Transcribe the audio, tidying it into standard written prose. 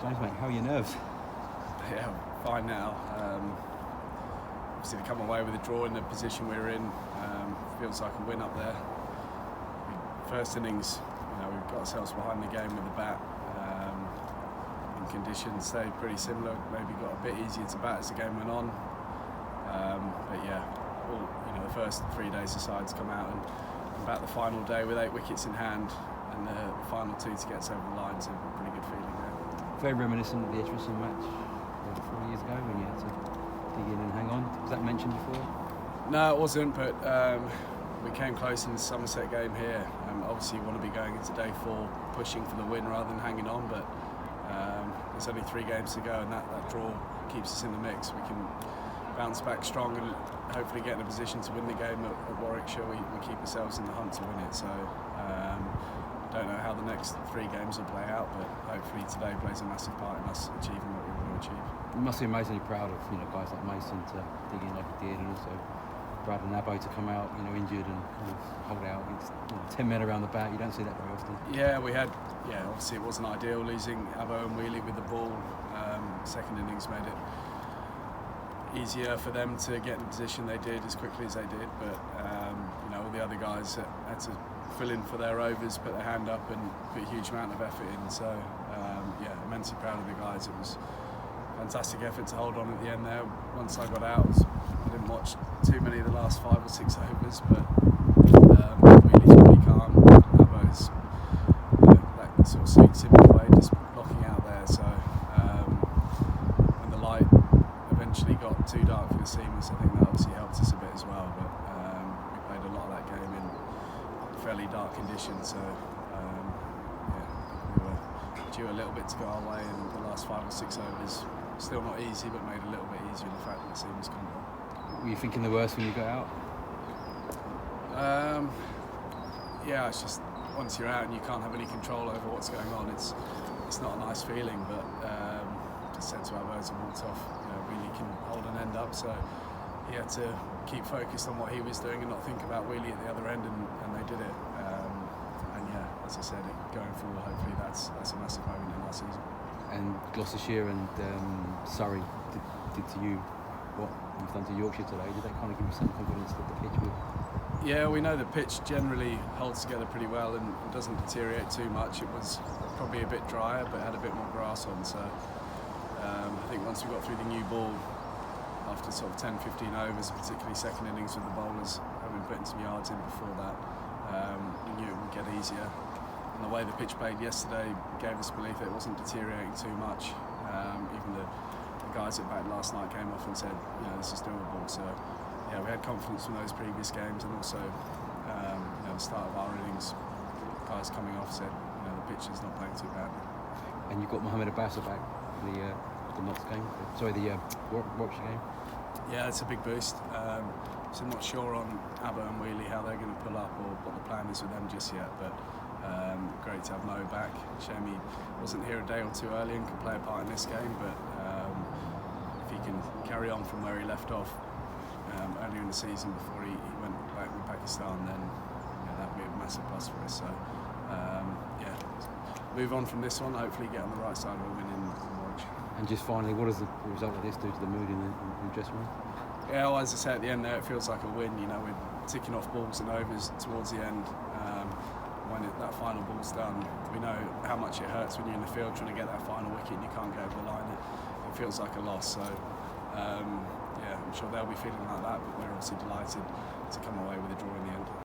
James, mate, how are your nerves? Yeah, fine now. Obviously to come away with a draw in the position we were in feels like a win up there. First innings, we've got ourselves behind the game with the bat. And conditions stayed pretty similar. Maybe got a bit easier to bat as the game went on. But yeah, the first 3 days the sides come out and bat the final day with 8 wickets in hand, and the final 2 to get us over the line. So a pretty good feeling there. Very reminiscent of the Ageas Bowl match 4 years ago when you had to dig in and hang on. Was that mentioned before? No, it wasn't, but we came close in the Somerset game here. Obviously you want to be going into day 4 pushing for the win rather than hanging on, but there's only 3 games to go, and that draw keeps us in the mix. We can bounce back strong and hopefully get in a position to win the game at Warwickshire. We keep ourselves in the hunt to win it, so don't know how the next 3 games will play out, but hopefully today plays a massive part in us achieving what we want to achieve. You must be amazingly proud of guys like Mason to dig in like he did, and also Brad and Abbo to come out injured and kind of hold out against 10 men around the bat. You don't see that very often. Yeah, obviously it wasn't ideal losing Abbo and Wheelie with the ball. Second innings made it easier for them to get in the position they did as quickly as they did, but all the other guys had to fill in for their overs, put their hand up and put a huge amount of effort in, so immensely proud of the guys. It was a fantastic effort to hold on at the end there. Once I got out, I didn't watch too many of the last 5 or 6 overs, but Wheelie's pretty calm. Abbo's that sort of suits him in a way, just blocking out there, so when the light eventually got too dark for the seamers, I think that obviously helped us a bit as well, but we played a lot of that game in fairly dark conditions, so we were due a little bit to go our way in the last 5 or 6 overs. Still not easy, but made a little bit easier in the fact that the seamers couldn't go. Were you thinking the worst when you got out? Yeah, it's just once you're out and you can't have any control over what's going on, it's not a nice feeling, but just said to our birds and walked off, Wheelie can hold an end up, so he had to keep focused on what he was doing and not think about Wheelie at the other end, and they did it. And yeah, as I said, going forward, hopefully that's a massive moment in our season. And Gloucestershire and Surrey did to you what you've done to Yorkshire today. Did that kind of give you some confidence that the pitch would? Yeah, we know the pitch generally holds together pretty well and doesn't deteriorate too much. It was probably a bit drier, but had a bit more grass on, so I think once we got through the new ball, after sort of 10-15 overs, particularly second innings with the bowlers having put some yards in before that, we knew it would get easier. And the way the pitch played yesterday gave us belief that it wasn't deteriorating too much. Even the guys that batted last night came off and said, this is doable. So yeah, we had confidence from those previous games, and also the start of our innings, guys coming off said, the pitch is not playing too badly. And you've got Mohamed Abbas back for the Notts game, the Yorkshire game. Yeah, it's a big boost. So I'm not sure on Abba and Wheelie how they're going to pull up or what the plan is with them just yet, but great to have Mo back. Shame he wasn't here a day or 2 early and could play a part in this game, but if he can carry on from where he left off earlier in the season before he went back with Pakistan, then that would be a massive plus for us. So move on from this one, hopefully get on the right side of a win in Warwickshire. And just finally, what does the result of this do to the mood in the dressing room? Yeah, well, as I say at the end there, it feels like a win. We're ticking off balls and overs towards the end. When that final ball's done, we know how much it hurts when you're in the field trying to get that final wicket and you can't get over the line. It feels like a loss. So I'm sure they'll be feeling like that, but we're obviously delighted to come away with a draw in the end.